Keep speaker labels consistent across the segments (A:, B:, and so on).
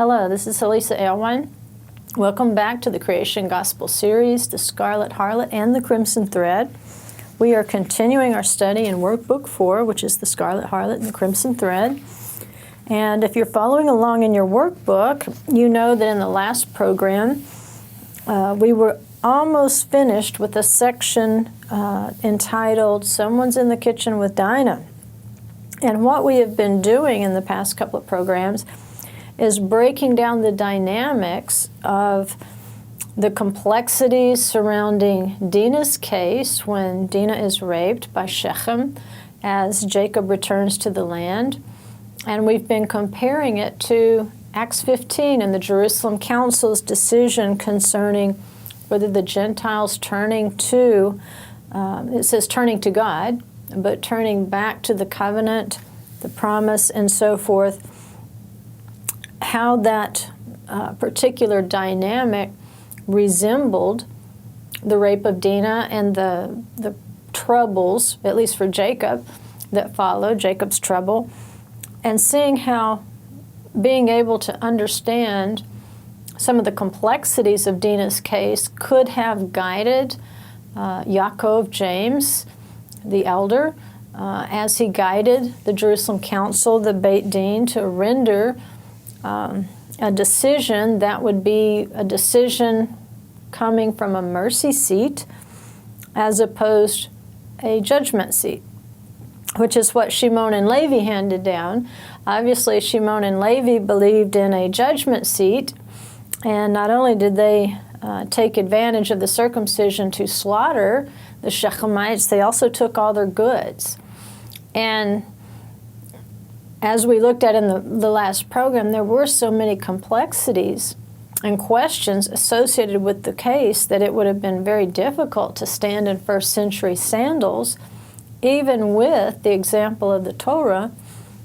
A: Hello, this is Hollisa. Welcome back to the Creation Gospel series, the Scarlet, Harlot, and the Crimson Thread. We are continuing our study in Workbook 4, which is the Scarlet, Harlot, and the Crimson Thread. And if you're following along in your workbook, you know that in the last program, we were almost finished with a section entitled, Someone's in the Kitchen with Dinah. And what we have been doing in the past couple of programs is breaking down the dynamics of the complexities surrounding Dinah's case when Dinah is raped by Shechem as Jacob returns to the land. And we've been comparing it to Acts 15 and the Jerusalem Council's decision concerning whether the Gentiles turning to, it says turning to God, but turning back to the covenant, the promise, and so forth, how that particular dynamic resembled the rape of Dinah and the troubles, at least for Jacob, that followed, Jacob's trouble, and seeing how being able to understand some of the complexities of Dinah's case could have guided Yaakov, James, the elder, as he guided the Jerusalem Council, the Beit Din, to render a decision that would be a decision coming from a mercy seat as opposed a judgment seat, which is what Shimon and Levi handed down. Obviously, Shimon and Levi believed in a judgment seat, and not only did they take advantage of the circumcision to slaughter the Shechemites, they also took all their goods. And as we looked at in the last program, there were so many complexities and questions associated with the case that it would have been very difficult to stand in first century sandals, even with the example of the Torah,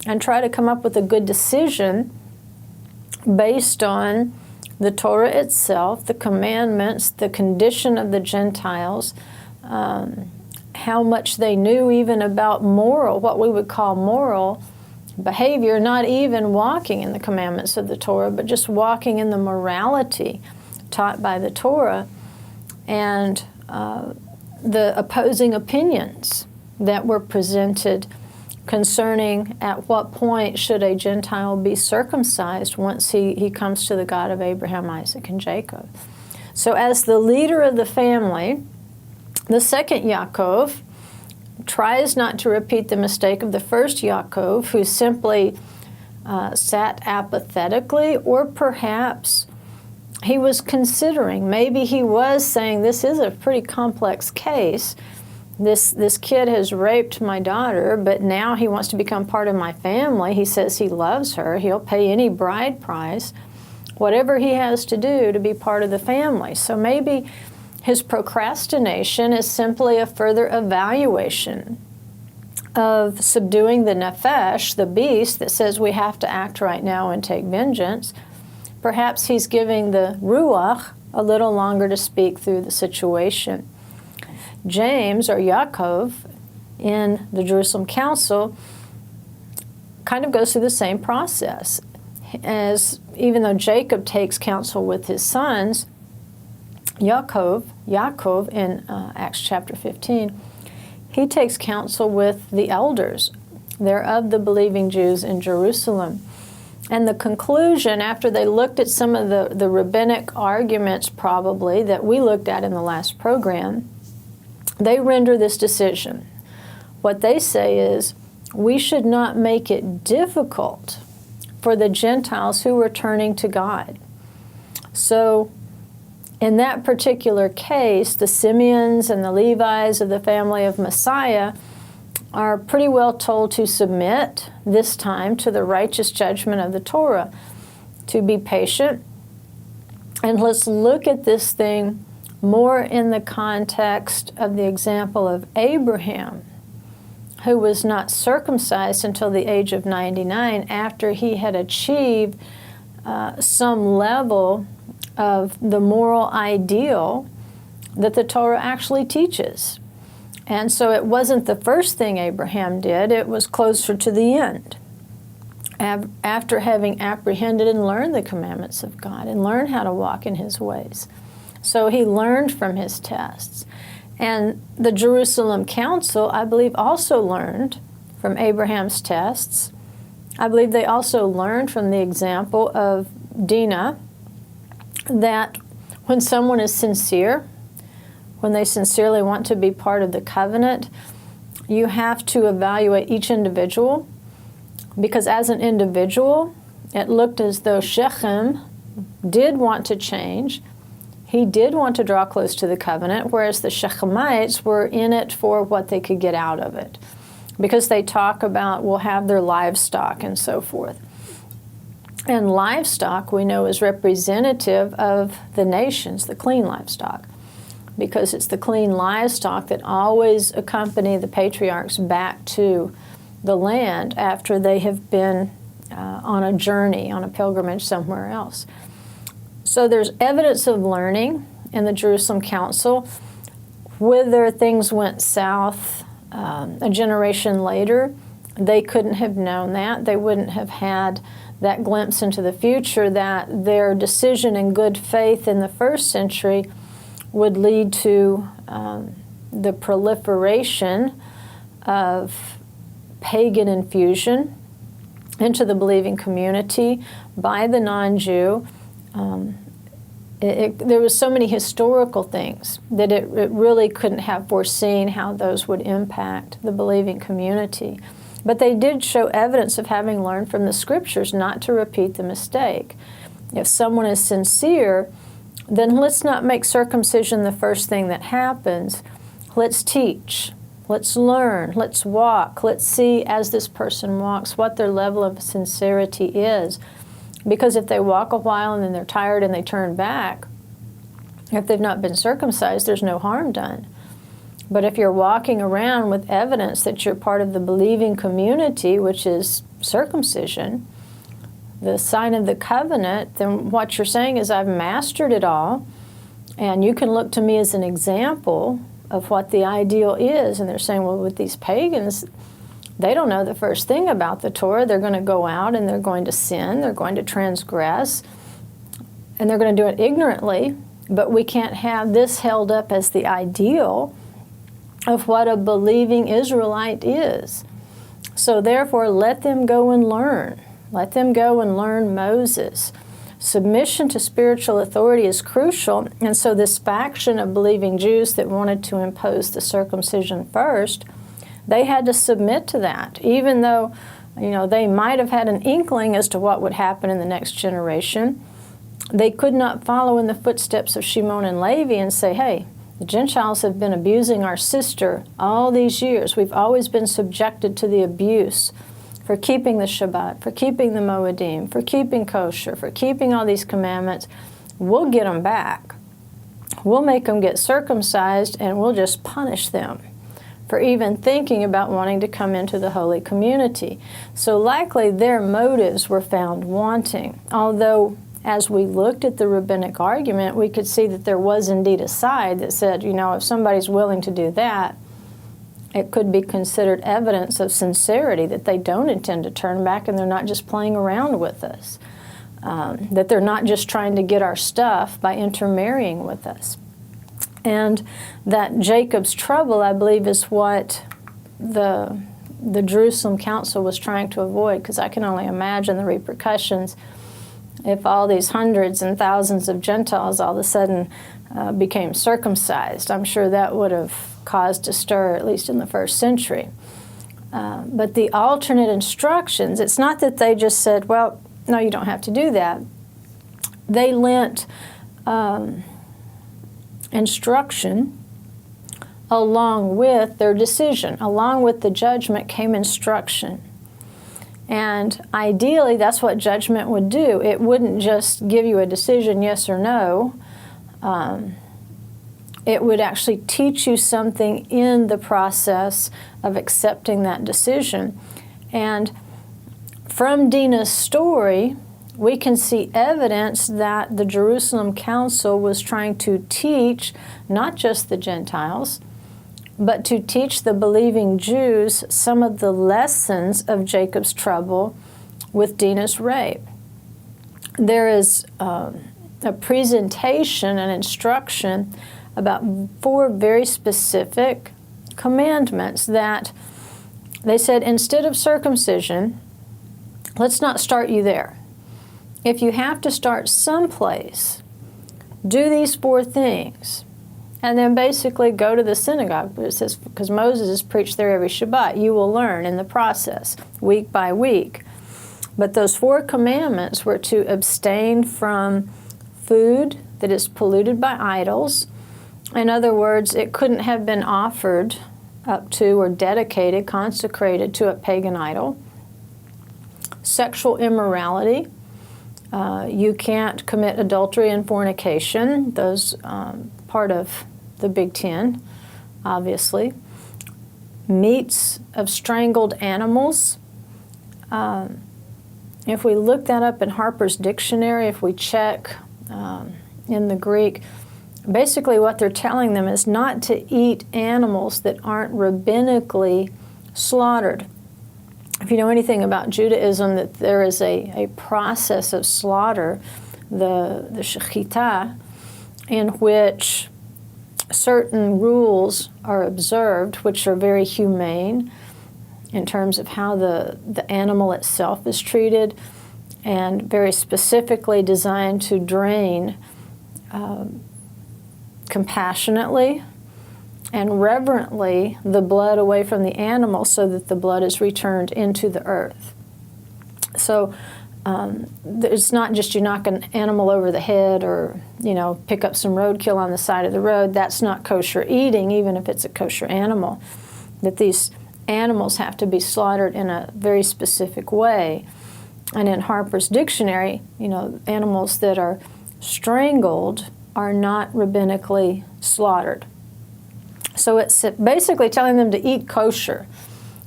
A: and try to come up with a good decision based on the Torah itself, the commandments, the condition of the Gentiles, how much they knew even about moral, what we would call moral behavior, not even walking in the commandments of the Torah, but just walking in the morality taught by the Torah, and the opposing opinions that were presented concerning at what point should a Gentile be circumcised once he comes to the God of Abraham, Isaac, and Jacob. So as the leader of the family, the second Yaakov tries not to repeat the mistake of the first Yaakov, who simply sat apathetically, or perhaps he was considering, maybe he was saying, this is a pretty complex case. This kid has raped my daughter, but now he wants to become part of my family. He says he loves her. He'll pay any bride price, whatever he has to do to be part of the family. So maybe his procrastination is simply a further evaluation of subduing the nefesh, the beast that says we have to act right now and take vengeance. Perhaps he's giving the ruach a little longer to speak through the situation. James, or Yaakov, in the Jerusalem Council, kind of goes through the same process. As even though Jacob takes counsel with his sons, Yaakov in Acts chapter 15, he takes counsel with the elders. They're of the believing Jews in Jerusalem. And the conclusion, after they looked at some of the rabbinic arguments probably that we looked at in the last program, they render this decision. What they say is, we should not make it difficult for the Gentiles who are turning to God. So in that particular case, the Simeons and the Levites of the family of Messiah are pretty well told to submit this time to the righteous judgment of the Torah, to be patient. And let's look at this thing more in the context of the example of Abraham, who was not circumcised until the age of 99 after he had achieved some level of the moral ideal that the Torah actually teaches. And so it wasn't the first thing Abraham did, it was closer to the end. after having apprehended and learned the commandments of God and learned how to walk in His ways. So he learned from his tests. And the Jerusalem Council, I believe, also learned from Abraham's tests. I believe they also learned from the example of Dinah that when someone is sincere, when they sincerely want to be part of the covenant, you have to evaluate each individual, because as an individual, it looked as though Shechem did want to change. He did want to draw close to the covenant, whereas the Shechemites were in it for what they could get out of it, because they talk about will have their livestock and so forth. And livestock, we know, is representative of the nations, the clean livestock, because it's the clean livestock that always accompany the patriarchs back to the land after they have been on a journey, on a pilgrimage somewhere else. So there's evidence of learning in the Jerusalem Council. Whether things went south a generation later, they couldn't have known that. They wouldn't have had that glimpse into the future that their decision in good faith in the first century would lead to the proliferation of pagan infusion into the believing community by the non-Jew. There was so many historical things that it really couldn't have foreseen how those would impact the believing community. But they did show evidence of having learned from the Scriptures not to repeat the mistake. If someone is sincere, then let's not make circumcision the first thing that happens. Let's teach. Let's learn. Let's walk. Let's see as this person walks what their level of sincerity is. Because if they walk a while and then they're tired and they turn back, if they've not been circumcised, there's no harm done. But if you're walking around with evidence that you're part of the believing community, which is circumcision, the sign of the covenant, then what you're saying is, I've mastered it all, and you can look to me as an example of what the ideal is. And they're saying, well, with these pagans, they don't know the first thing about the Torah. They're going to go out and they're going to sin. They're going to transgress. And they're going to do it ignorantly. But we can't have this held up as the ideal of what a believing Israelite is. So therefore, let them go and learn. Let them go and learn Moses. Submission to spiritual authority is crucial. And so this faction of believing Jews that wanted to impose the circumcision first, they had to submit to that, even though, they might have had an inkling as to what would happen in the next generation. They could not follow in the footsteps of Shimon and Levi and say, hey, the Gentiles have been abusing our sister all these years. We've always been subjected to the abuse for keeping the Shabbat, for keeping the Moedim, for keeping kosher, for keeping all these commandments. We'll get them back. We'll make them get circumcised, and we'll just punish them for even thinking about wanting to come into the holy community. So likely their motives were found wanting, although as we looked at the rabbinic argument, we could see that there was indeed a side that said, if somebody's willing to do that, it could be considered evidence of sincerity, that they don't intend to turn back and they're not just playing around with us, that they're not just trying to get our stuff by intermarrying with us. And that Jacob's trouble, I believe, is what the Jerusalem Council was trying to avoid, because I can only imagine the repercussions if all these hundreds and thousands of Gentiles all of a sudden became circumcised. I'm sure that would have caused a stir, at least in the first century. But the alternate instructions, it's not that they just said, well, no, you don't have to do that. They lent instruction along with their decision. Along with the judgment came instruction. And ideally, that's what judgment would do. It wouldn't just give you a decision, yes or no. It would actually teach you something in the process of accepting that decision. And from Dinah's story, we can see evidence that the Jerusalem Council was trying to teach not just the Gentiles, but to teach the believing Jews some of the lessons of Jacob's trouble, with Dinah's rape. There is a presentation and instruction about 4 very specific commandments that they said, instead of circumcision, let's not start you there. If you have to start someplace, do these 4 things. And then basically go to the synagogue. But it says, because Moses is preached there every Shabbat, you will learn in the process, week by week. But those 4 commandments were to abstain from food that is polluted by idols. In other words, it couldn't have been offered up to or dedicated, consecrated to a pagan idol. Sexual immorality. You can't commit adultery and fornication. Those part of the Big Ten, obviously. Meats of strangled animals. If we look that up in Harper's Dictionary, if we check in the Greek, basically what they're telling them is not to eat animals that aren't rabbinically slaughtered. If you know anything about Judaism, that there is a process of slaughter, the shechita, in which certain rules are observed, which are very humane in terms of how the animal itself is treated, and very specifically designed to drain compassionately and reverently the blood away from the animal so that the blood is returned into the earth. So it's not just you knock an animal over the head or, pick up some roadkill on the side of the road. That's not kosher eating, even if it's a kosher animal. That these animals have to be slaughtered in a very specific way. And in Harper's Dictionary, animals that are strangled are not rabbinically slaughtered. So it's basically telling them to eat kosher.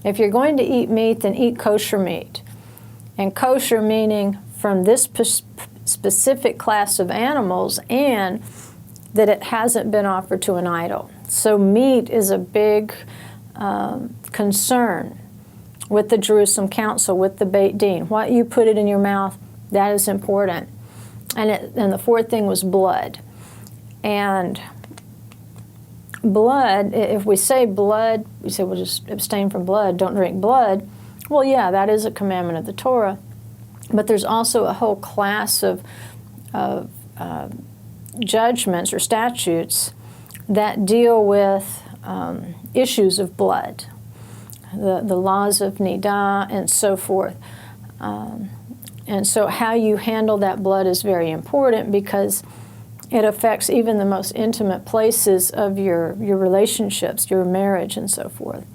A: If you're going to eat meat, then eat kosher meat. And kosher meaning from this specific class of animals, and that it hasn't been offered to an idol. So meat is a big concern with the Jerusalem Council, with the Beit Din. What you put it in your mouth, that is important. And the 4th thing was blood. And blood, if we say blood, we say, well, just abstain from blood, don't drink blood. Well, yeah, that is a commandment of the Torah. But there's also a whole class of judgments or statutes that deal with issues of blood, the laws of Nidah and so forth. And so how you handle that blood is very important, because it affects even the most intimate places of your relationships, your marriage and so forth.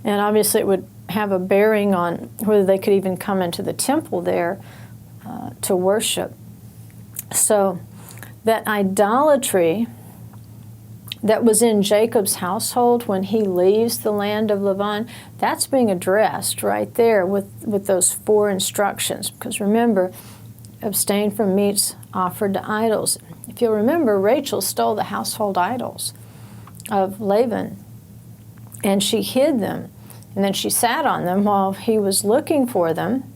A: And obviously it would have a bearing on whether they could even come into the temple there to worship. So that idolatry that was in Jacob's household when he leaves the land of Laban, that's being addressed right there with those 4 instructions. Because remember, abstain from meats offered to idols. If you'll remember, Rachel stole the household idols of Laban, and she hid them. And then she sat on them while he was looking for them.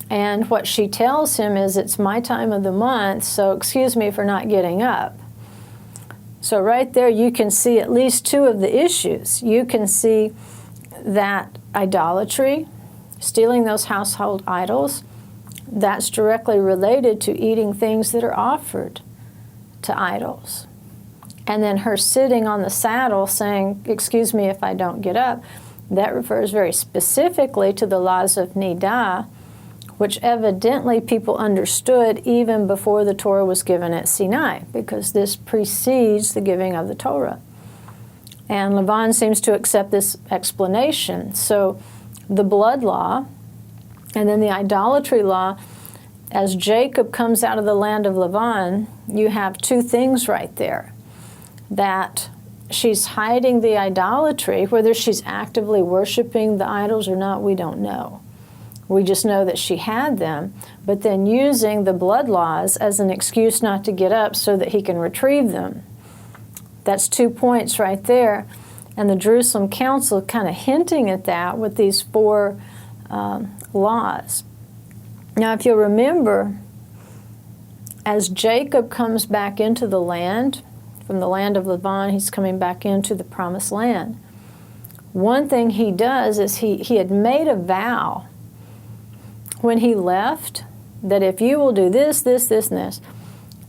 A: And what she tells him is, it's my time of the month, so excuse me for not getting up. So right there you can see at least 2 of the issues. You can see that idolatry, stealing those household idols, that's directly related to eating things that are offered to idols. And then her sitting on the saddle saying, excuse me if I don't get up, that refers very specifically to the laws of Nidah, which evidently people understood even before the Torah was given at Sinai, because this precedes the giving of the Torah. And Laban seems to accept this explanation. So the blood law and then the idolatry law, as Jacob comes out of the land of Laban, you have 2 things right there. That she's hiding the idolatry. Whether she's actively worshiping the idols or not, we don't know. We just know that she had them, but then using the blood laws as an excuse not to get up so that he can retrieve them. That's 2 points right there. And the Jerusalem Council kind of hinting at that with these 4 laws. Now, if you'll remember, as Jacob comes back into the land, from the land of Laban, he's coming back into the promised land. One thing he does is he had made a vow when he left that if you will do this, this, this, and this,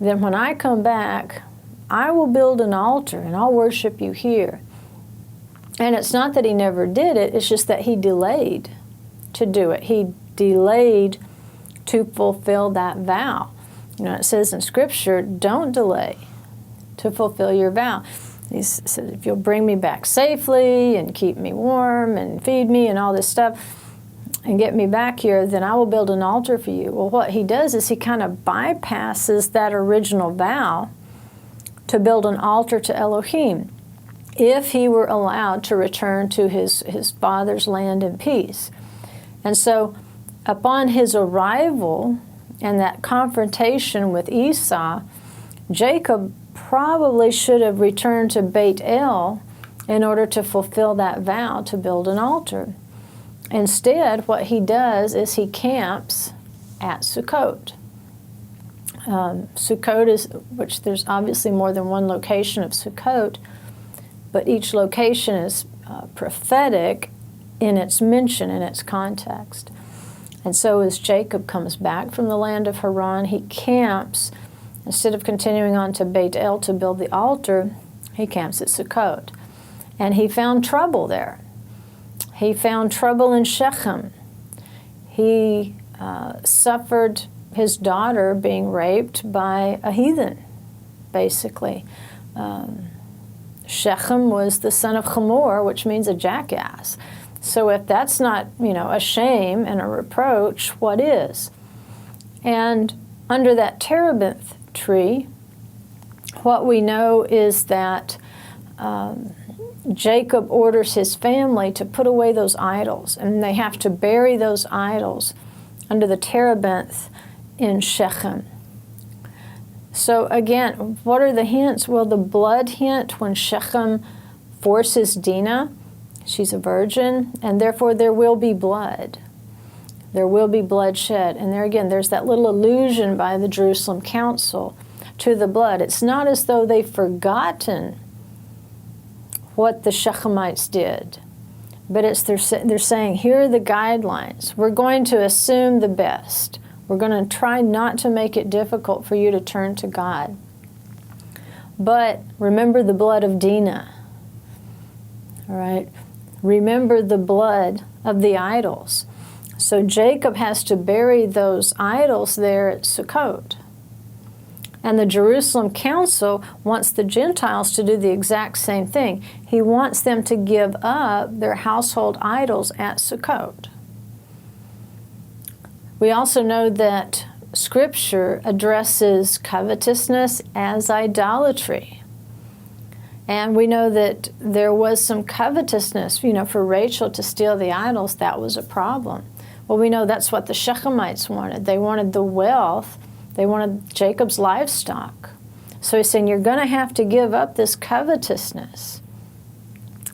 A: then when I come back, I will build an altar and I'll worship you here. And it's not that he never did it, it's just that he delayed to do it. He delayed to fulfill that vow. You know, it says in Scripture, don't delay to fulfill your vow. He said, if you'll bring me back safely and keep me warm and feed me and all this stuff and get me back here, then I will build an altar for you. Well, what he does is he kind of bypasses that original vow to build an altar to Elohim if he were allowed to return to his father's land in peace. And so upon his arrival and that confrontation with Esau, Jacob probably should have returned to Beit El in order to fulfill that vow to build an altar. Instead, what he does is he camps at Sukkot. Sukkot is, which there's obviously more than one location of Sukkot, but each location is prophetic in its mention, in its context. And so as Jacob comes back from the land of Haran, he camps, instead of continuing on to Beit El to build the altar, he camps at Sukkot. And he found trouble there. He found trouble in Shechem. He suffered his daughter being raped by a heathen, basically. Shechem was the son of Hamor, which means a jackass. So if that's not, a shame and a reproach, what is? And under that terebinth tree, what we know is that Jacob orders his family to put away those idols, and they have to bury those idols under the terebinth in Shechem. So again, what are the hints? Well, the blood hint when Shechem forces Dinah, she's a virgin, and therefore there will be blood. There will be bloodshed. And there again, there's that little allusion by the Jerusalem Council to the blood. It's not as though they've forgotten what the Shechemites did, but they're saying, here are the guidelines. We're going to assume the best. We're going to try not to make it difficult for you to turn to God. But remember the blood of Dinah. All right? Remember the blood of the idols. So Jacob has to bury those idols there at Sukkot. And the Jerusalem Council wants the Gentiles to do the exact same thing. He wants them to give up their household idols at Sukkot. We also know that Scripture addresses covetousness as idolatry. And we know that there was some covetousness, for Rachel to steal the idols, that was a problem. Well, we know that's what the Shechemites wanted. They wanted the wealth. They wanted Jacob's livestock. So he's saying, you're going to have to give up this covetousness.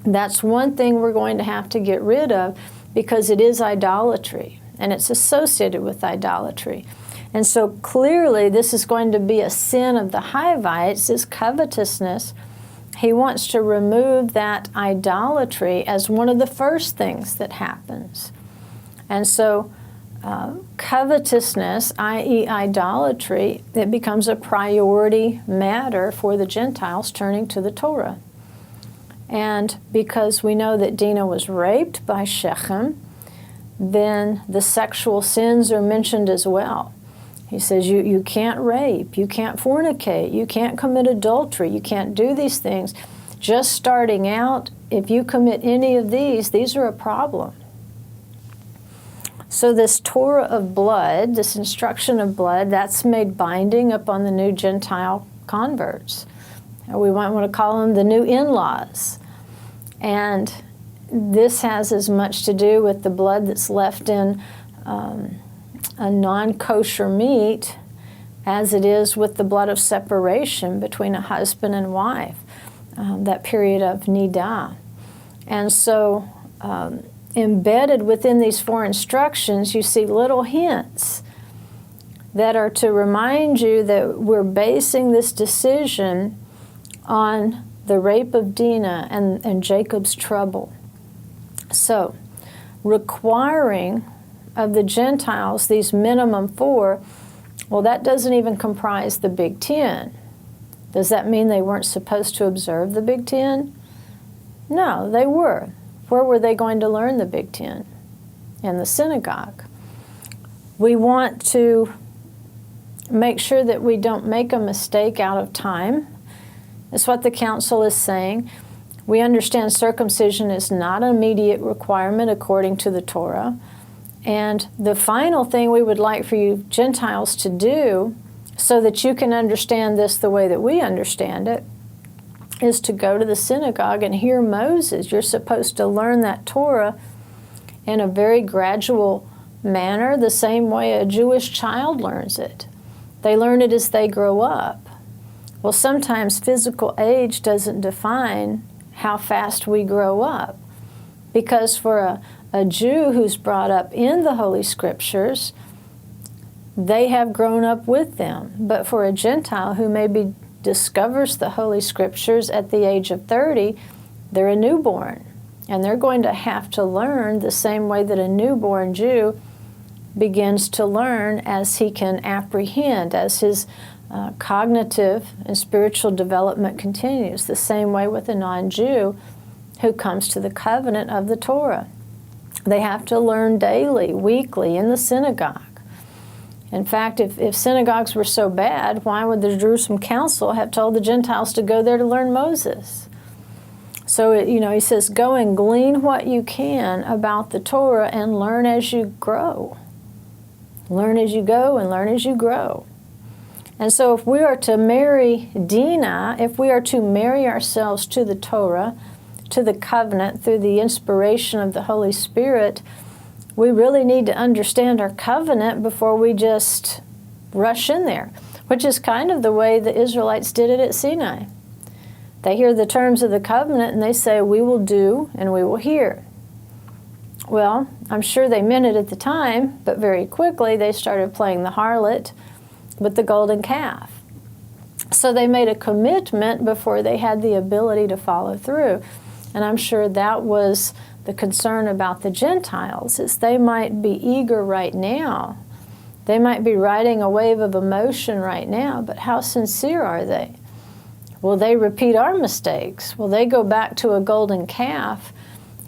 A: That's one thing we're going to have to get rid of because it is idolatry, and it's associated with idolatry. And so clearly this is going to be a sin of the Hivites, is covetousness. He wants to remove that idolatry as one of the first things that happens. And so covetousness, i.e. idolatry, it becomes a priority matter for the Gentiles turning to the Torah. And because we know that Dinah was raped by Shechem, then the sexual sins are mentioned as well. He says you can't rape, you can't fornicate, you can't commit adultery, you can't do these things. Just starting out, if you commit any of these are a problem. So this Torah of blood, this instruction of blood, that's made binding upon the new Gentile converts. We might want to call them the new in-laws. And this has as much to do with the blood that's left in a non-kosher meat as it is with the blood of separation between a husband and wife, that period of nidah. And so embedded within these four instructions, you see little hints that are to remind you that we're basing this decision on the rape of Dinah and Jacob's trouble. So, requiring of the Gentiles these minimum 4, well, that doesn't even comprise the Big Ten. Does that mean they weren't supposed to observe the Big Ten? No, they were. Where were they going to learn the Big Ten? In the synagogue. We want to make sure that we don't make a mistake out of time. That's what the council is saying. We understand circumcision is not an immediate requirement according to the Torah. And the final thing we would like for you Gentiles to do, so that you can understand this the way that we understand it, is to go to the synagogue and hear Moses. You're supposed to learn that Torah in a very gradual manner, the same way a Jewish child learns it. They learn it as they grow up. Well, sometimes physical age doesn't define how fast we grow up. Because for a Jew who's brought up in the Holy Scriptures, they have grown up with them. But for a Gentile who maybe discovers the Holy Scriptures at the age of 30, they're a newborn. And they're going to have to learn the same way that a newborn Jew begins to learn as he can apprehend, as his cognitive and spiritual development continues, the same way with a non-Jew who comes to the covenant of the Torah. They have to learn daily, weekly, in the synagogue. In fact, if synagogues were so bad, why would the Jerusalem Council have told the Gentiles to go there to learn Moses? So, he says, go and glean what you can about the Torah and learn as you grow. Learn as you go and learn as you grow. And so if we are to marry Dinah, if we are to marry ourselves to the Torah, to the covenant through the inspiration of the Holy Spirit, we really need to understand our covenant before we just rush in there, which is kind of the way the Israelites did it at Sinai. They hear the terms of the covenant and they say, we will do and we will hear. Well, I'm sure they meant it at the time, but very quickly they started playing the harlot with the golden calf. So they made a commitment before they had the ability to follow through. And I'm sure that was the concern about the Gentiles, is they might be eager right now. They might be riding a wave of emotion right now, but how sincere are they? Will they repeat our mistakes? Will they go back to a golden calf,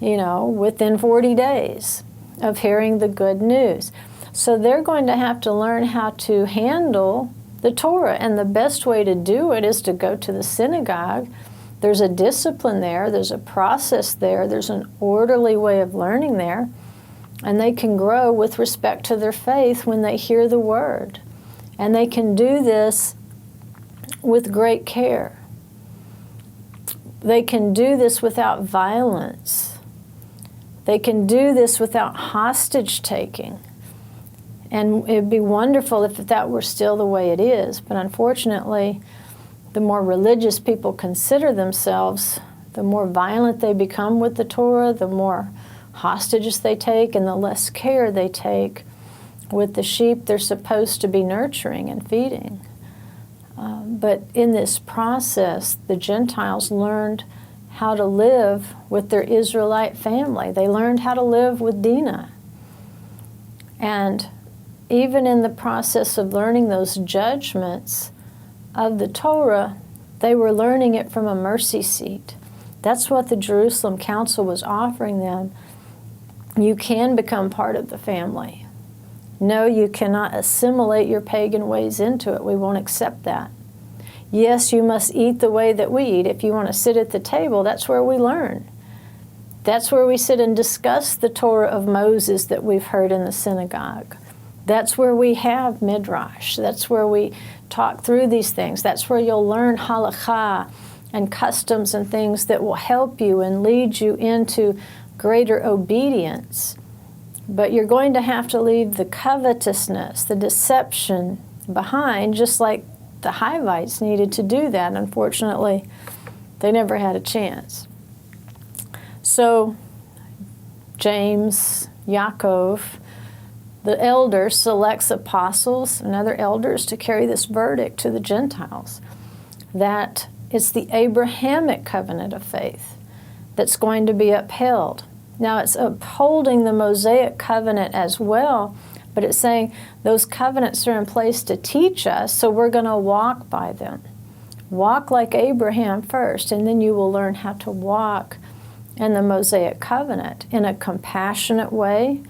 A: within 40 days of hearing the good news? So they're going to have to learn how to handle the Torah, and the best way to do it is to go to the synagogue. There's a discipline there, there's a process there, there's an orderly way of learning there, and they can grow with respect to their faith when they hear the Word. And they can do this with great care. They can do this without violence. They can do this without hostage taking. And it'd be wonderful if that were still the way it is. But unfortunately, the more religious people consider themselves, the more violent they become with the Torah, the more hostages they take, and the less care they take with the sheep they're supposed to be nurturing and feeding. But in this process, the Gentiles learned how to live with their Israelite family. They learned how to live with Dinah. And even in the process of learning those judgments of the Torah, they were learning it from a mercy seat. That's what the Jerusalem Council was offering them. You can become part of the family. No, you cannot assimilate your pagan ways into it. We won't accept that. Yes, you must eat the way that we eat. If you want to sit at the table, that's where we learn. That's where we sit and discuss the Torah of Moses that we've heard in the synagogue. That's where we have midrash. That's where we talk through these things. That's where you'll learn halakha and customs and things that will help you and lead you into greater obedience. But you're going to have to leave the covetousness, the deception behind, just like the Hivites needed to do that. Unfortunately, they never had a chance. So James, Yaakov, the elder selects apostles and other elders to carry this verdict to the Gentiles, that it's the Abrahamic covenant of faith that's going to be upheld. Now, it's upholding the Mosaic covenant as well, but it's saying those covenants are in place to teach us, so we're going to walk by them. Walk like Abraham first, and then you will learn how to walk in the Mosaic covenant in a compassionate way,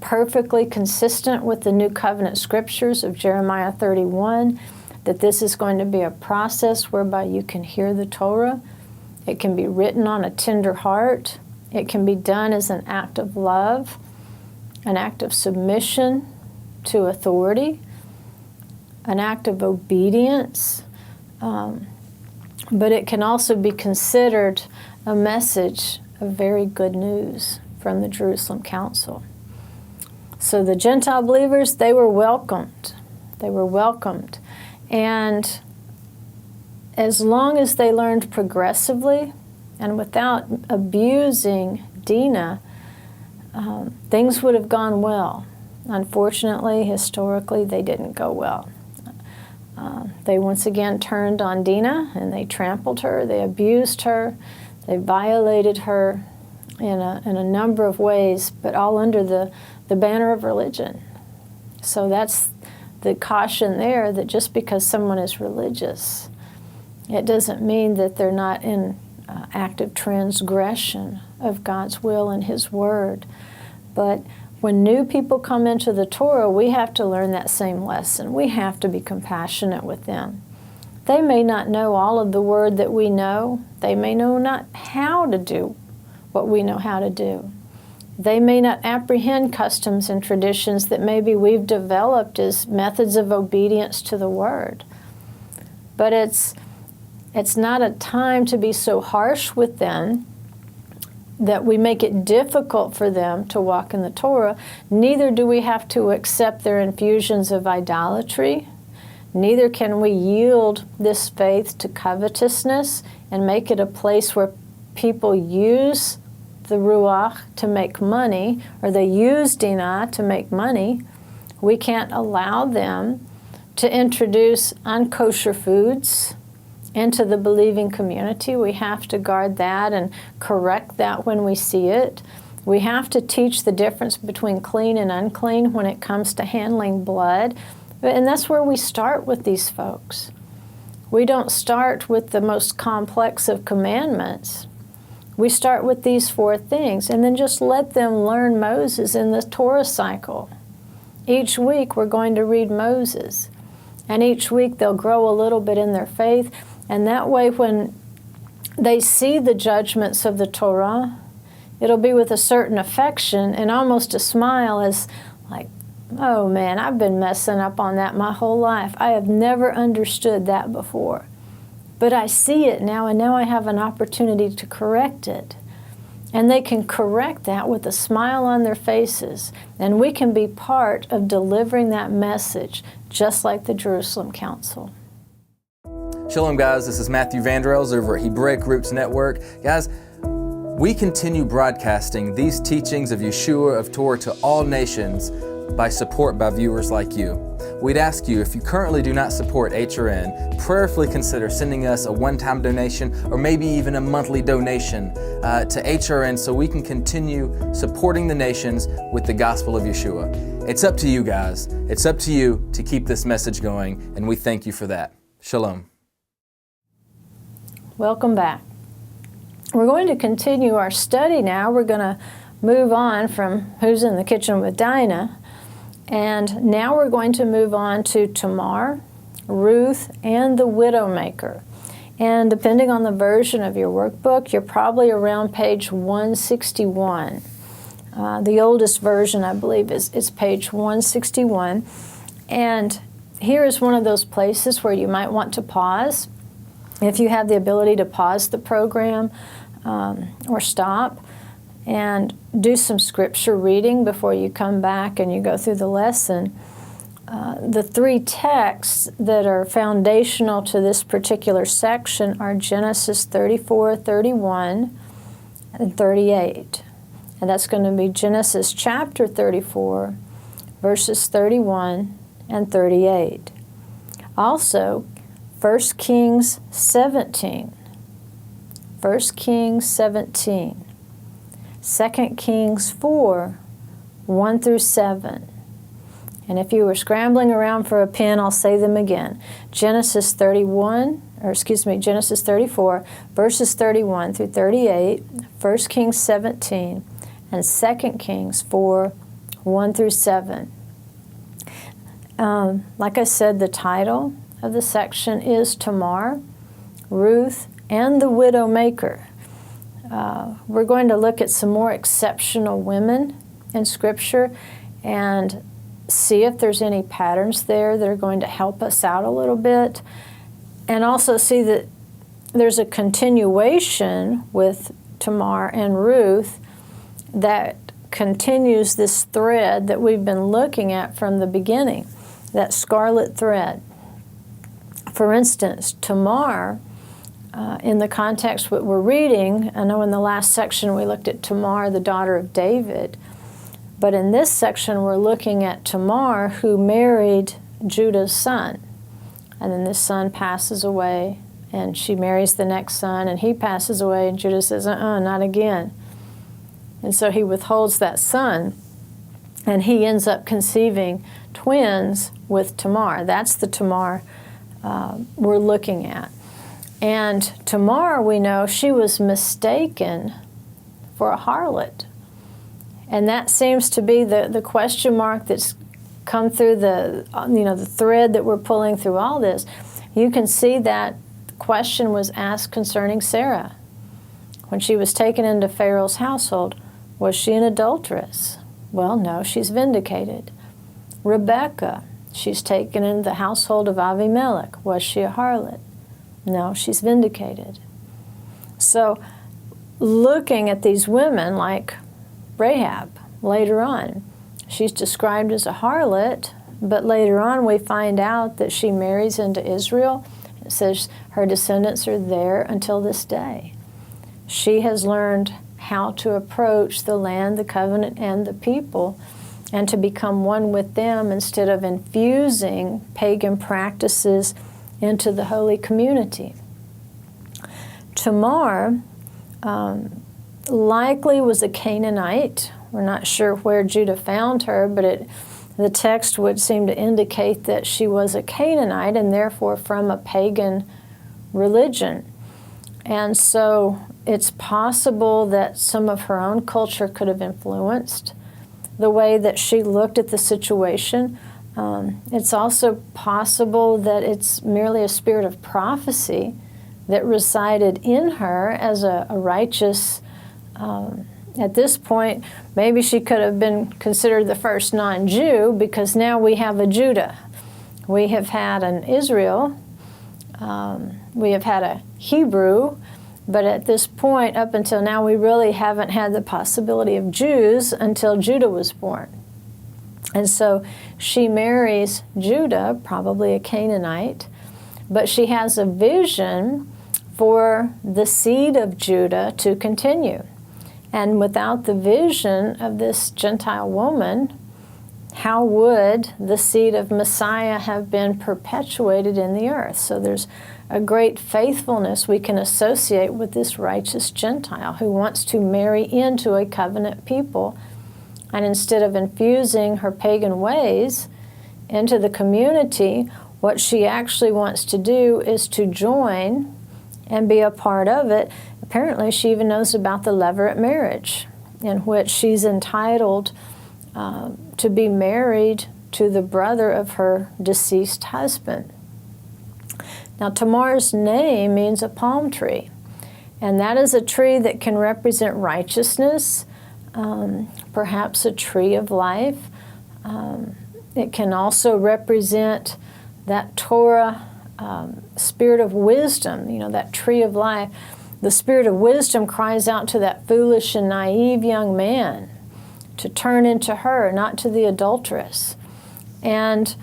A: perfectly consistent with the New Covenant scriptures of Jeremiah 31, that this is going to be a process whereby you can hear the Torah. It can be written on a tender heart. It can be done as an act of love, an act of submission to authority, an act of obedience. But it can also be considered a message of very good news from the Jerusalem Council. So the Gentile believers, they were welcomed. They were welcomed. And as long as they learned progressively and without abusing Dinah, things would have gone well. Unfortunately, historically, they didn't go well. They once again turned on Dinah, and they trampled her, they abused her, they violated her in a number of ways, but all under the banner of religion. So that's the caution there, that just because someone is religious, it doesn't mean that they're not in active transgression of God's will and His Word. But when new people come into the Torah, we have to learn that same lesson. We have to be compassionate with them. They may not know all of the Word that we know. They may know not how to do what we know how to do. They may not apprehend customs and traditions that maybe we've developed as methods of obedience to the Word. But it's not a time to be so harsh with them that we make it difficult for them to walk in the Torah. Neither do we have to accept their infusions of idolatry. Neither can we yield this faith to covetousness and make it a place where people use the Ruach to make money, or they use Dinah to make money. We can't allow them to introduce unkosher foods into the believing community. We have to guard that and correct that when we see it. We have to teach the difference between clean and unclean when it comes to handling blood. And that's where we start with these folks. We don't start with the most complex of commandments. We start with these 4 things, and then just let them learn Moses in the Torah cycle. Each week we're going to read Moses, and each week they'll grow a little bit in their faith. And that way, when they see the judgments of the Torah, it'll be with a certain affection and almost a smile, as like, oh man, I've been messing up on that my whole life. I have never understood that before. But I see it now, and now I have an opportunity to correct it. And they can correct that with a smile on their faces. And we can be part of delivering that message, just like the Jerusalem Council.
B: Shalom, guys. This is Matthew Vanderels over at Hebraic Roots Network. Guys, we continue broadcasting these teachings of Yeshua, of Torah, to all nations by support by viewers like you. We'd ask you, if you currently do not support HRN, prayerfully consider sending us a one-time donation or maybe even a monthly donation to HRN so we can continue supporting the nations with the gospel of Yeshua. It's up to you, guys. It's up to you to keep this message going, and we thank you for that. Shalom.
A: Welcome back. We're going to continue our study now. We're going to move on from Who's in the Kitchen with Dinah, and now we're going to move on to Tamar, Ruth, and the Widowmaker. And depending on the version of your workbook, you're probably around page 161. The oldest version, I believe, is page 161. And here is one of those places where you might want to pause. If you have the ability to pause the program or stop and do some scripture reading before you come back and you go through the lesson. The 3 texts that are foundational to this particular section are Genesis 34, 31, and 38. And that's going to be Genesis chapter 34, verses 31 and 38. Also, 1 Kings 17, 1 Kings 17, 2 Kings 4, 1 through 7. And if you were scrambling around for a pen, I'll say them again. Genesis 34, verses 31 through 38, 1 Kings 17, and 2 Kings 4, 1 through 7. Like I said, the title of the section is Tamar, Ruth, and the Widowmaker. We're going to look at some more exceptional women in Scripture and see if there's any patterns there that are going to help us out a little bit, and also see that there's a continuation with Tamar and Ruth that continues this thread that we've been looking at from the beginning, that scarlet thread. For instance, Tamar, in the context what we're reading, I know in the last section we looked at Tamar, the daughter of David, but in this section we're looking at Tamar, who married Judah's son. And then this son passes away, and she marries the next son, and he passes away, and Judah says, not again. And so he withholds that son, and he ends up conceiving twins with Tamar. That's the Tamar we're looking at. And Tamar, we know, she was mistaken for a harlot. And that seems to be the question mark that's come through the thread that we're pulling through all this. You can see that the question was asked concerning Sarah. When she was taken into Pharaoh's household, was she an adulteress? Well, no, she's vindicated. Rebecca, she's taken into the household of Avimelech. Was she a harlot? No, she's vindicated. So looking at these women like Rahab later on, she's described as a harlot, but later on we find out that she marries into Israel. It says her descendants are there until this day. She has learned how to approach the land, the covenant, and the people, and to become one with them instead of infusing pagan practices into the holy community. Tamar likely was a Canaanite. We're not sure where Judah found her, but the text would seem to indicate that she was a Canaanite and therefore from a pagan religion. And so it's possible that some of her own culture could have influenced the way that she looked at the situation. It's also possible that it's merely a spirit of prophecy that resided in her as a righteous. At this point, maybe she could have been considered the first non-Jew, because now we have a Judah. We have had an Israel. We have had a Hebrew. But at this point, up until now, we really haven't had the possibility of Jews until Judah was born. And so she marries Judah, probably a Canaanite, but she has a vision for the seed of Judah to continue. And without the vision of this Gentile woman, how would the seed of Messiah have been perpetuated in the earth? So there's a great faithfulness we can associate with this righteous Gentile who wants to marry into a covenant people. And instead of infusing her pagan ways into the community, what she actually wants to do is to join and be a part of it. Apparently, she even knows about the levirate marriage, in which she's entitled to be married to the brother of her deceased husband. Now, Tamar's name means a palm tree, and that is a tree that can represent righteousness, perhaps a tree of life. It can also represent that Torah spirit of wisdom, that tree of life. The spirit of wisdom cries out to that foolish and naive young man to turn into her, not to the adulteress. And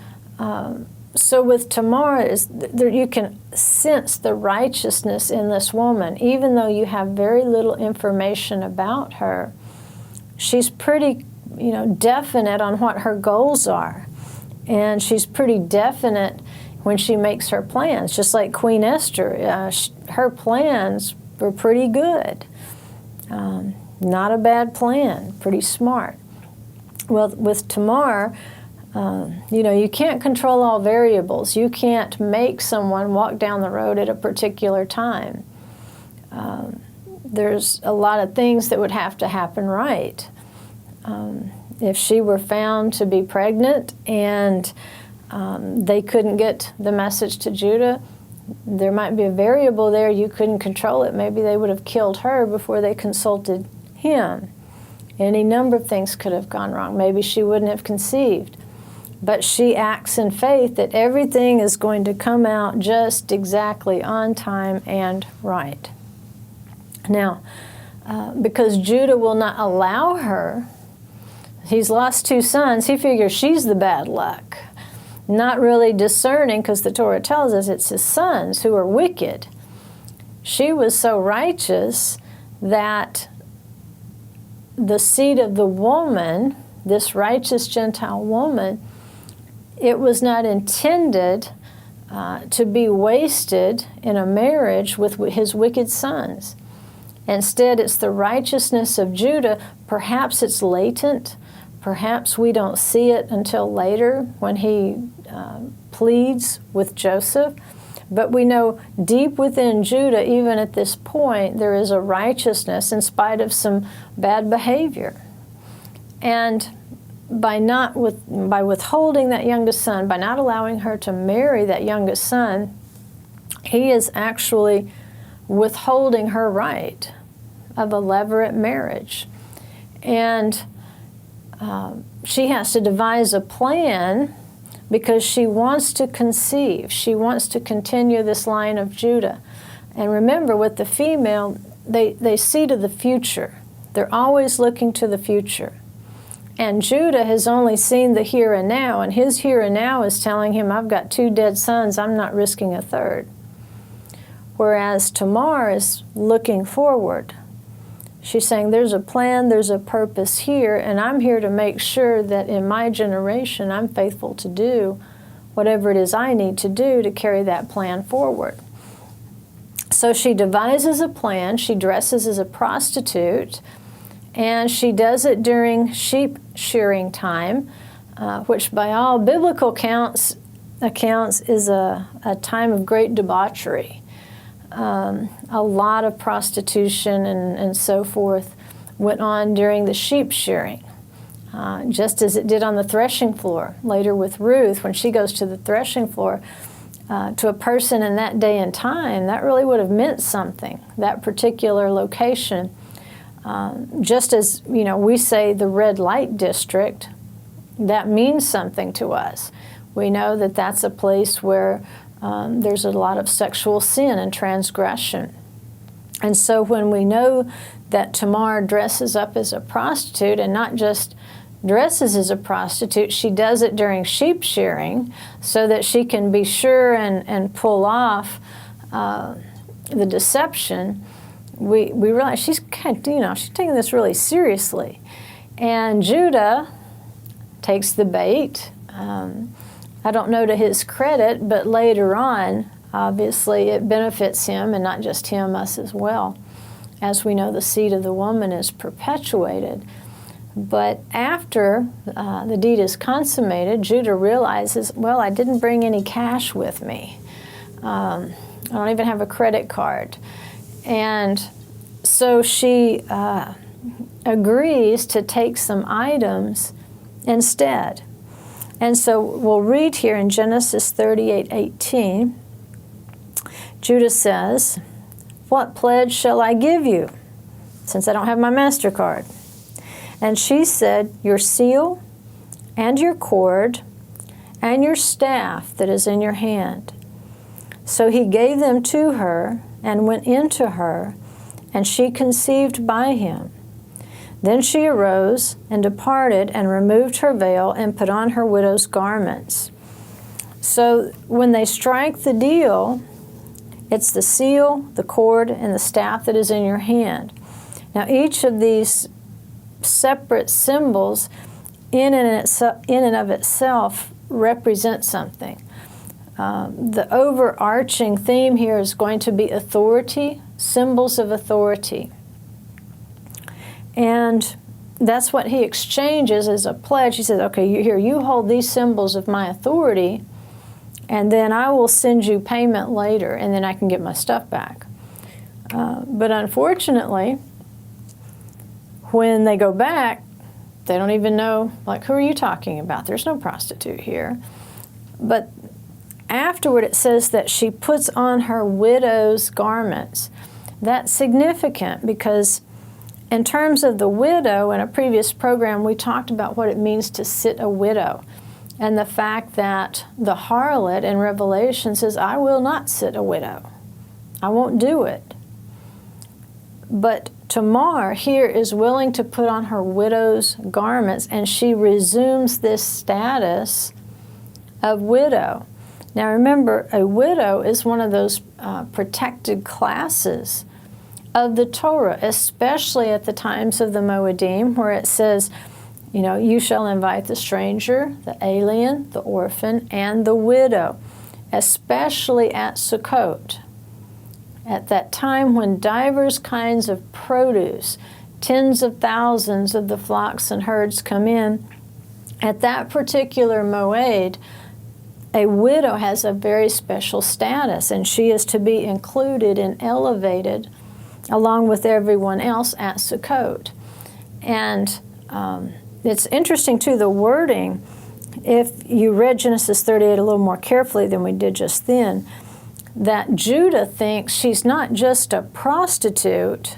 A: so with Tamar, you can sense the righteousness in this woman. Even though you have very little information about her, she's pretty definite on what her goals are. And she's pretty definite when she makes her plans, just like Queen Esther. Her plans were pretty good. Not a bad plan, pretty smart. Well, with Tamar, you can't control all variables. You can't make someone walk down the road at a particular time. There's a lot of things that would have to happen right. If she were found to be pregnant and they couldn't get the message to Judah, there might be a variable there. You couldn't control it. Maybe they would have killed her before they consulted him. Any number of things could have gone wrong. Maybe she wouldn't have conceived. But she acts in faith that everything is going to come out just exactly on time and right. Now, because Judah will not allow her, he's lost 2 sons, he figures she's the bad luck. Not really discerning, because the Torah tells us it's his sons who are wicked. She was so righteous that the seed of the woman, this righteous Gentile woman, it was not intended to be wasted in a marriage with his wicked sons. Instead, it's the righteousness of Judah. Perhaps it's latent. Perhaps we don't see it until later when he pleads with Joseph. But we know deep within Judah, even at this point, there is a righteousness in spite of some bad behavior. And by withholding that youngest son, by not allowing her to marry that youngest son, he is actually withholding her right of a levirate marriage. And she has to devise a plan because she wants to conceive. She wants to continue this line of Judah. And remember, with the female, they see to the future. They're always looking to the future. And Judah has only seen the here and now, and his here and now is telling him, I've got 2 dead sons, I'm not risking a third. Whereas Tamar is looking forward. She's saying, there's a plan, there's a purpose here, and I'm here to make sure that in my generation I'm faithful to do whatever it is I need to do to carry that plan forward. So she devises a plan, she dresses as a prostitute, and she does it during sheep shearing time, which by all biblical accounts is a time of great debauchery. A lot of prostitution and so forth went on during the sheep shearing, just as it did on the threshing floor. Later with Ruth, when she goes to the threshing floor, to a person in that day and time, that really would have meant something, that particular location. Just as, we say the red light district, that means something to us. We know that that's a place where there's a lot of sexual sin and transgression. And so when we know that Tamar dresses up as a prostitute, and not just dresses as a prostitute, she does it during sheep shearing so that she can be sure and pull off the deception, we realize she's she's taking this really seriously. And Judah takes the bait. I don't know to his credit, but later on, obviously, it benefits him, and not just him, us as well. As we know, the seed of the woman is perpetuated. But after the deed is consummated, Judah realizes, well, I didn't bring any cash with me. I don't even have a credit card. And so she agrees to take some items instead. And so we'll read here in Genesis 38:18, Judah says, "What pledge shall I give you, since I don't have my MasterCard?" And she said, "Your seal and your cord and your staff that is in your hand." So he gave them to her and went into her, and she conceived by him. Then she arose and departed and removed her veil and put on her widow's garments. So when they strike the deal, it's the seal, the cord, and the staff that is in your hand. Now each of these separate symbols in and of itself represent something. The overarching theme here is going to be authority, symbols of authority. And that's what he exchanges as a pledge. He says, okay, here, you hold these symbols of my authority, and then I will send you payment later, and then I can get my stuff back. But unfortunately, when they go back, they don't even know, like, who are you talking about? There's no prostitute here. But afterward, it says that she puts on her widow's garments. That's significant because in terms of the widow, in a previous program, we talked about what it means to sit a widow and the fact that the harlot in Revelation says, I will not sit a widow. I won't do it. But Tamar here is willing to put on her widow's garments, and she resumes this status of widow. Now remember, a widow is one of those protected classes of the Torah, especially at the times of the Moedim, where it says, you know, you shall invite the stranger, the alien, the orphan, and the widow, especially at Sukkot. At that time when divers kinds of produce, tens of thousands of the flocks and herds come in, at that particular moed, a widow has a very special status, and she is to be included and elevated along with everyone else at Sukkot. And it's interesting, too, the wording. If you read Genesis 38 a little more carefully than we did just then, that Judah thinks she's not just a prostitute,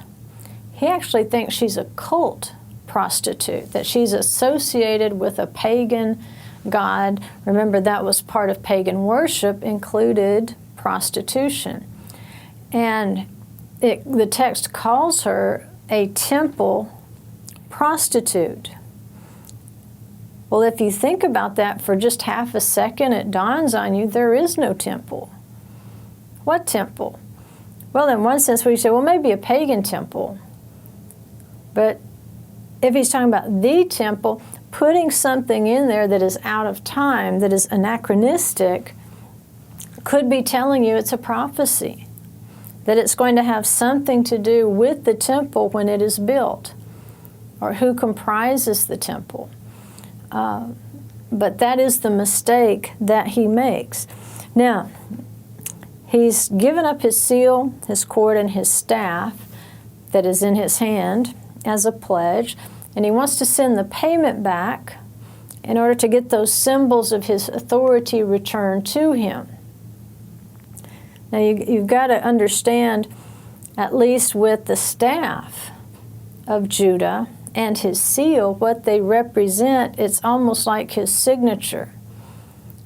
A: he actually thinks she's a cult prostitute, that she's associated with a pagan god. Remember, that was part of pagan worship, included prostitution. And the text calls her a temple prostitute. Well, if you think about that for just half a second, it dawns on you there is no temple. What temple? Well, in one sense, we say, well, maybe a pagan temple. But if he's talking about the temple, putting something in there that is out of time, that is anachronistic, could be telling you it's a prophecy, that it's going to have something to do with the temple when it is built, or who comprises the temple. But that is the mistake that he makes. Now, he's given up his seal, his cord, and his staff that is in his hand as a pledge, and he wants to send the payment back in order to get those symbols of his authority returned to him. Now, you've got to understand, at least with the staff of Judah and his seal, what they represent, it's almost like his signature.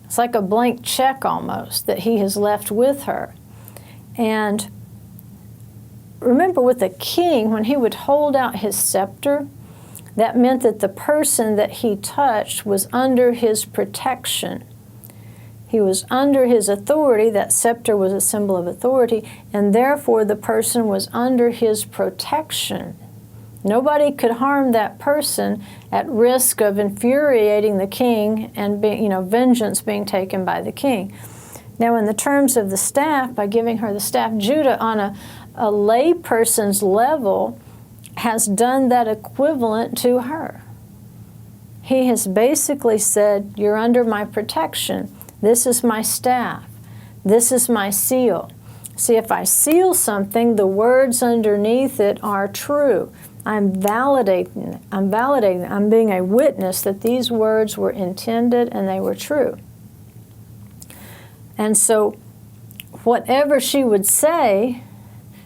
A: It's like a blank check almost that he has left with her. And remember, with a king, when he would hold out his scepter, that meant that the person that he touched was under his protection. He was under his authority. That scepter was a symbol of authority, and therefore the person was under his protection. Nobody could harm that person at risk of infuriating the king and vengeance being taken by the king. Now, in the terms of the staff, by giving her the staff, Judah, on a lay person's level, has done that equivalent to her. He has basically said, you're under my protection. This is my staff. This is my seal. See, if I seal something, the words underneath it are true. I'm validating. I'm being a witness that these words were intended and they were true. And so whatever she would say,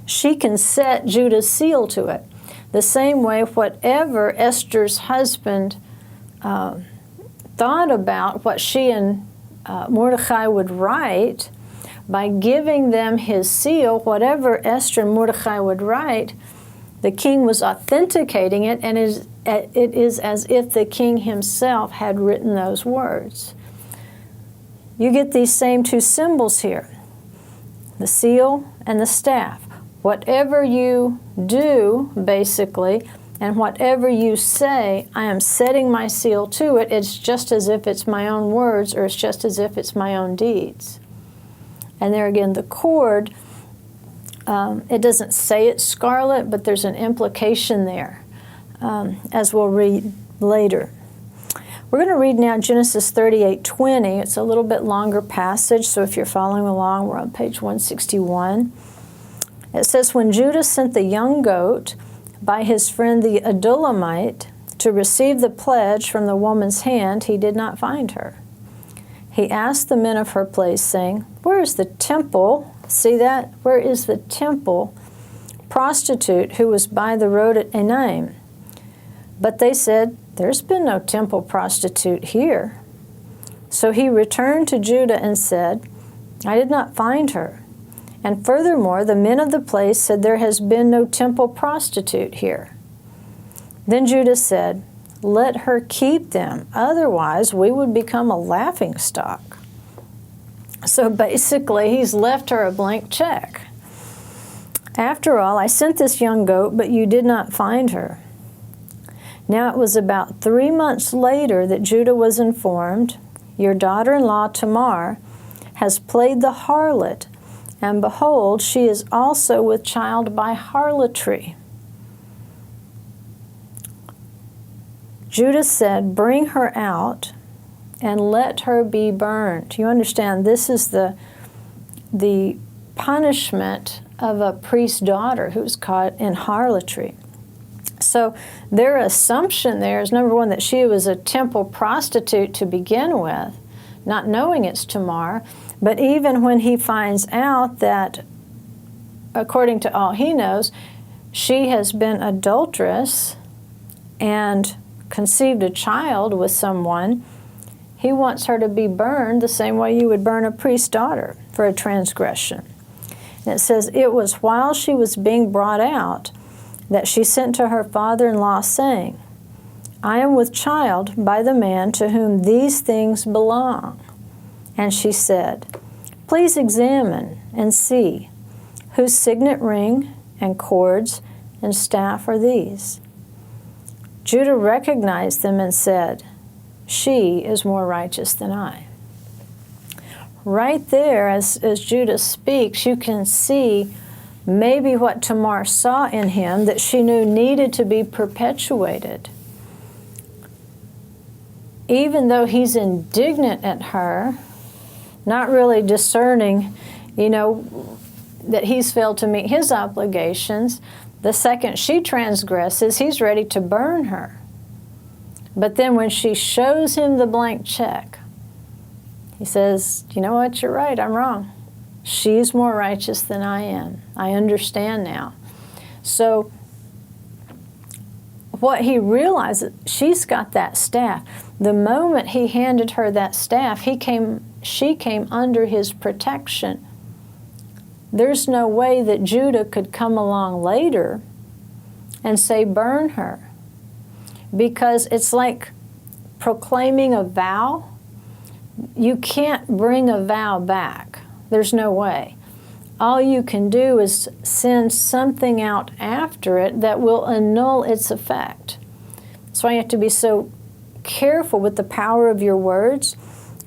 A: she can set Judah's seal to it. The same way, whatever Esther's husband thought about what she and Mordecai would write, by giving them his seal, whatever Esther and Mordecai would write, the king was authenticating it, and it is as if the king himself had written those words. You get these same two symbols here, the seal and the staff. Whatever you do, basically, And whatever you say, I am setting my seal to it. It's just as if it's my own words, or it's just as if it's my own deeds. And there again, the cord, it doesn't say it's scarlet, but there's an implication there, as we'll read later. We're going to read now Genesis 38:20. It's a little bit longer passage, so if you're following along, we're on page 161. It says, when Judah sent the young goat by his friend the Adullamite to receive the pledge from the woman's hand, he did not find her. He asked the men of her place, saying, where is the temple? See that? Where is the temple prostitute who was by the road at Enaim? But they said, there's been no temple prostitute here. So he returned to Judah and said, I did not find her. And furthermore, the men of the place said, there has been no temple prostitute here. Then Judah said, let her keep them, otherwise we would become a laughingstock. So basically, he's left her a blank check. After all, I sent this young goat, but you did not find her. Now it was about 3 months later that Judah was informed, your daughter-in-law Tamar has played the harlot, and behold, she is also with child by harlotry. Judah said, bring her out and let her be burned. You understand, this is the punishment of a priest's daughter who's caught in harlotry. So their assumption there is, number one, that she was a temple prostitute to begin with, not knowing it's Tamar. But even when he finds out that, according to all he knows, she has been adulterous and conceived a child with someone, he wants her to be burned the same way you would burn a priest's daughter for a transgression. And it says, it was while she was being brought out that she sent to her father-in-law, saying, I am with child by the man to whom these things belong. And she said, please examine and see whose signet ring and cords and staff are these. Judah recognized them and said, she is more righteous than I. Right there, as Judah speaks, you can see maybe what Tamar saw in him that she knew needed to be perpetuated. Even though he's indignant at her, not really discerning, that he's failed to meet his obligations, the second she transgresses, he's ready to burn her. But then when she shows him the blank check, he says, you know what, you're right, I'm wrong. She's more righteous than I am. I understand now. So what he realizes, she's got that staff. The moment he handed her that staff, she came under his protection. There's no way that Judah could come along later and say, burn her. Because it's like proclaiming a vow. You can't bring a vow back. There's no way. All you can do is send something out after it that will annul its effect. That's why you have to be so careful with the power of your words.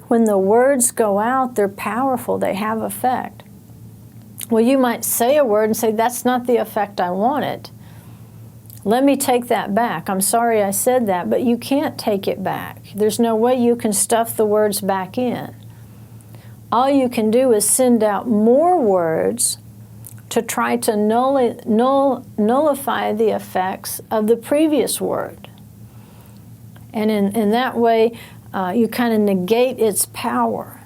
A: When the words go out, they're powerful. They have effect. Well, you might say a word and say, that's not the effect I wanted. Let me take that back. I'm sorry I said that, but you can't take it back. There's no way you can stuff the words back in. All you can do is send out more words to try to nullify the effects of the previous word. And in that way, you kind of negate its power.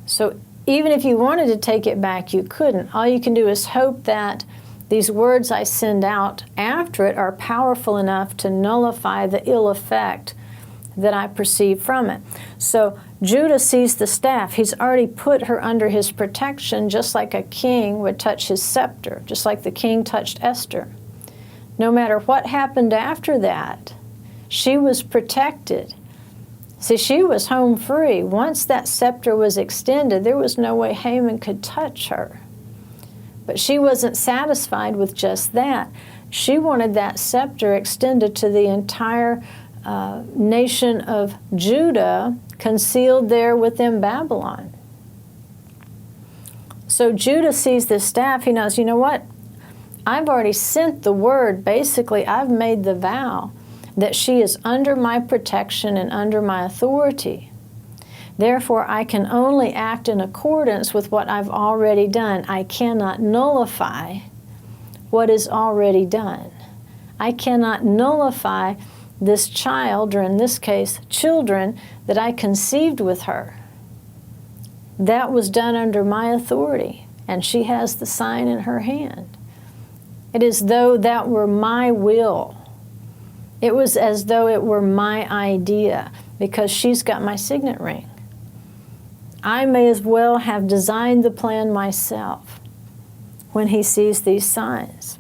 A: So even if you wanted to take it back, you couldn't. All you can do is hope that these words I send out after it are powerful enough to nullify the ill effect that I perceive from it. So Judah sees the staff. He's already put her under his protection, just like a king would touch his scepter, just like the king touched Esther. No matter what happened after that, she was protected. See, she was home free. Once that scepter was extended, there was no way Haman could touch her. But she wasn't satisfied with just that. She wanted that scepter extended to the entire nation of Judah, concealed there within Babylon. So Judah sees this staff. He knows, you know what? I've already sent the word. Basically, I've made the vow that she is under my protection and under my authority. Therefore, I can only act in accordance with what I've already done. I cannot nullify what is already done. I cannot nullify this child, or in this case, children, that I conceived with her. That was done under my authority, and she has the sign in her hand. It is as though that were my will. It was as though it were my idea, because she's got my signet ring. I may as well have designed the plan myself when he sees these signs.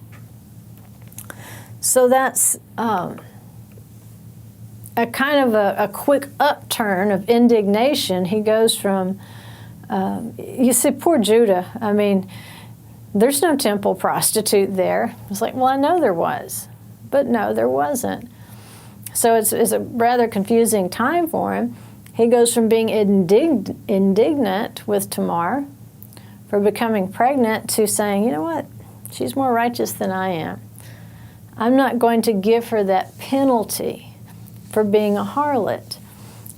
A: So that's a kind of a quick upturn of indignation. He goes from, you see, poor Judah. I mean, there's no temple prostitute there. It's like, well, I know there was, but no, there wasn't. So it's a rather confusing time for him. He goes from being indignant with Tamar for becoming pregnant to saying, you know what, she's more righteous than I am. I'm not going to give her that penalty for being a harlot.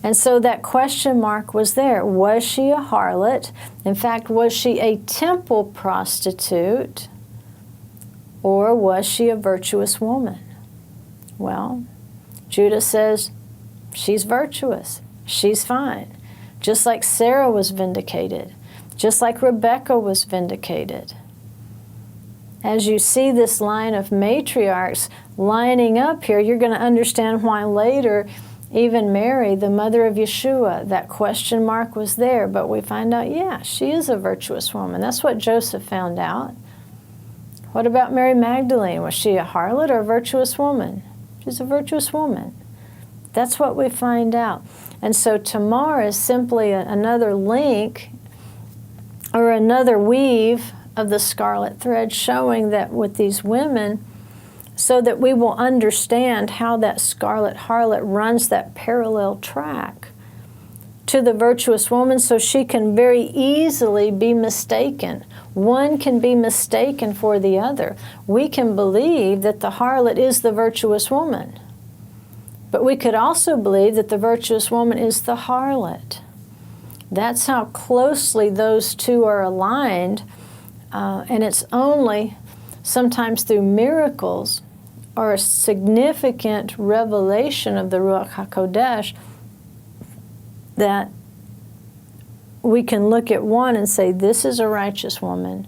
A: And so that question mark was there. Was she a harlot? In fact, was she a temple prostitute? Or was she a virtuous woman? Well, Judah says she's virtuous. She's fine. Just like Sarah was vindicated. Just like Rebecca was vindicated. As you see this line of matriarchs lining up here, you're going to understand why later even Mary, the mother of Yeshua, that question mark was there. But we find out, yeah, she is a virtuous woman. That's what Joseph found out. What about Mary Magdalene? Was she a harlot or a virtuous woman? She's a virtuous woman. That's what we find out. And so Tamar is simply another link or another weave of the scarlet thread, showing that with these women, so that we will understand how that scarlet harlot runs that parallel track to the virtuous woman, so she can very easily be mistaken. One can be mistaken for the other. We can believe that the harlot is the virtuous woman, but we could also believe that the virtuous woman is the harlot. That's how closely those two are aligned, and it's only sometimes through miracles or a significant revelation of the Ruach HaKodesh that we can look at one and say, this is a righteous woman.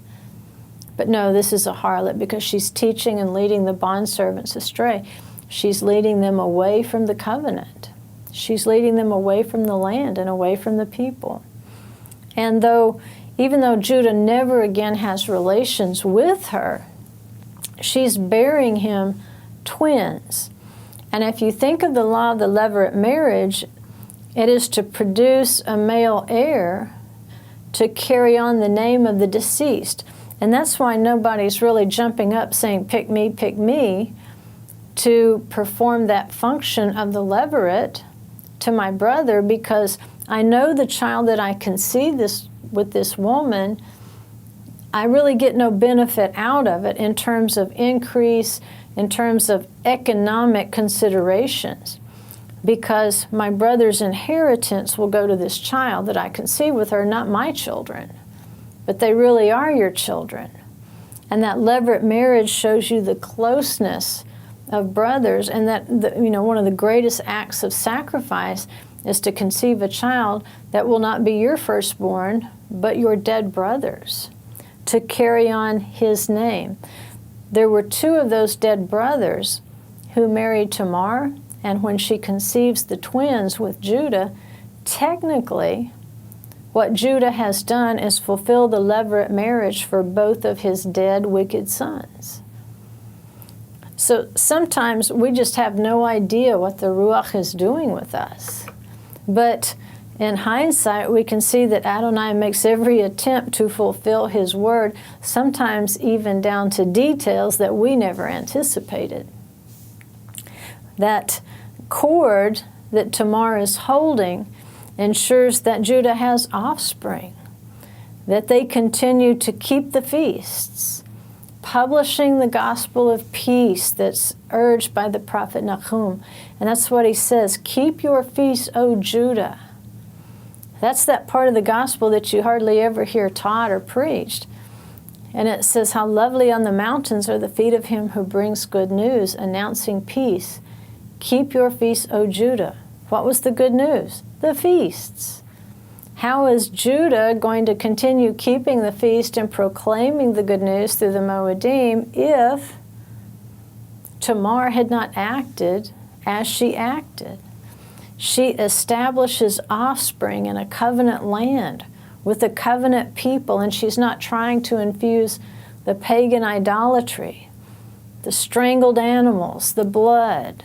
A: But no, this is a harlot, because she's teaching and leading the bondservants astray. She's leading them away from the covenant. She's leading them away from the land and away from the people. And even though Judah never again has relations with her, she's bearing him twins. And if you think of the law of the levirate marriage, it is to produce a male heir to carry on the name of the deceased. And that's why nobody's really jumping up saying, pick me, to perform that function of the levirate to my brother, because I know the child that I conceive with this woman, I really get no benefit out of it in terms of increase, in terms of economic considerations, because my brother's inheritance will go to this child that I conceive with her, not my children. But they really are your children. And that levirate marriage shows you the closeness of brothers, and that one of the greatest acts of sacrifice is to conceive a child that will not be your firstborn, but your dead brother's, to carry on his name. There were two of those dead brothers who married Tamar, and when she conceives the twins with Judah, technically what Judah has done is fulfill the levirate marriage for both of his dead wicked sons. So sometimes we just have no idea what the Ruach is doing with us. But In hindsight, we can see that Adonai makes every attempt to fulfill his word, sometimes even down to details that we never anticipated. That cord that Tamar is holding ensures that Judah has offspring, that they continue to keep the feasts, publishing the gospel of peace that's urged by the prophet Nahum. And that's what he says, keep your feasts, O Judah. That's that part of the gospel that you hardly ever hear taught or preached. And it says, how lovely on the mountains are the feet of him who brings good news, announcing peace. Keep your feasts, O Judah. What was the good news? The feasts. How is Judah going to continue keeping the feast and proclaiming the good news through the Moedim if Tamar had not acted as she acted? She establishes offspring in a covenant land with a covenant people, and she's not trying to infuse the pagan idolatry, the strangled animals, the blood,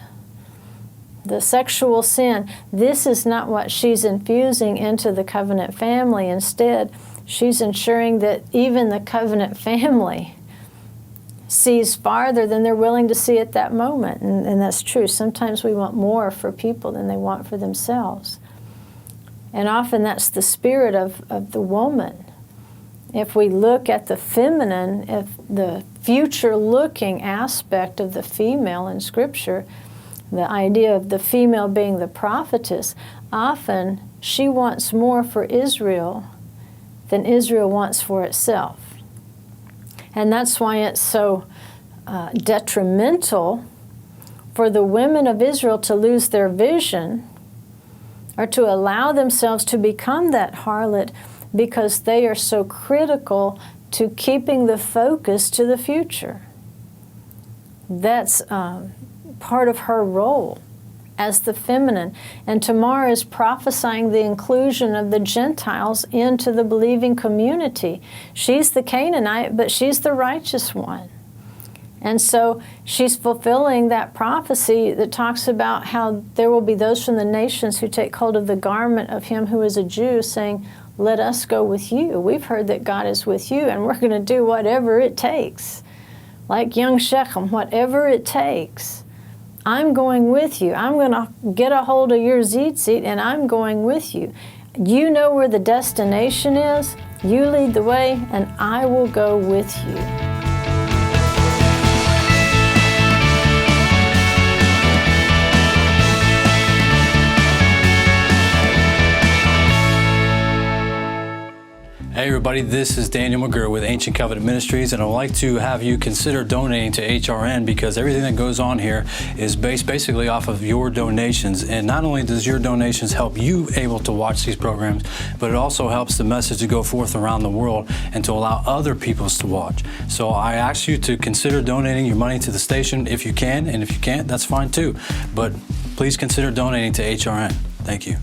A: the sexual sin. This is not what she's infusing into the covenant family. Instead, she's ensuring that even the covenant family sees farther than they're willing to see at that moment. And that's true. Sometimes we want more for people than they want for themselves. And often that's the spirit of the woman. If we look at the feminine, if the future-looking aspect of the female in Scripture, the idea of the female being the prophetess, often she wants more for Israel than Israel wants for itself. And that's why it's so detrimental for the women of Israel to lose their vision or to allow themselves to become that harlot, because they are so critical to keeping the focus to the future. That's part of her role as the feminine. And Tamar is prophesying the inclusion of the Gentiles into the believing community. She's the Canaanite, but she's the righteous one. And so she's fulfilling that prophecy that talks about how there will be those from the nations who take hold of the garment of him who is a Jew, saying, let us go with you. We've heard that God is with you, and we're going to do whatever it takes. Like young Shechem, whatever it takes. I'm going with you. I'm going to get a hold of your tzitzit, and I'm going with you. You know where the destination is. You lead the way, and I will go with you.
C: Hey everybody, this is Daniel McGurr with Ancient Covenant Ministries, and I'd like to have you consider donating to HRN, because everything that goes on here is based basically off of your donations. And not only does your donations help you able to watch these programs, but it also helps the message to go forth around the world and to allow other peoples to watch. So I ask you to consider donating your money to the station if you can, and if you can't, that's fine too. But please consider donating to HRN. Thank you.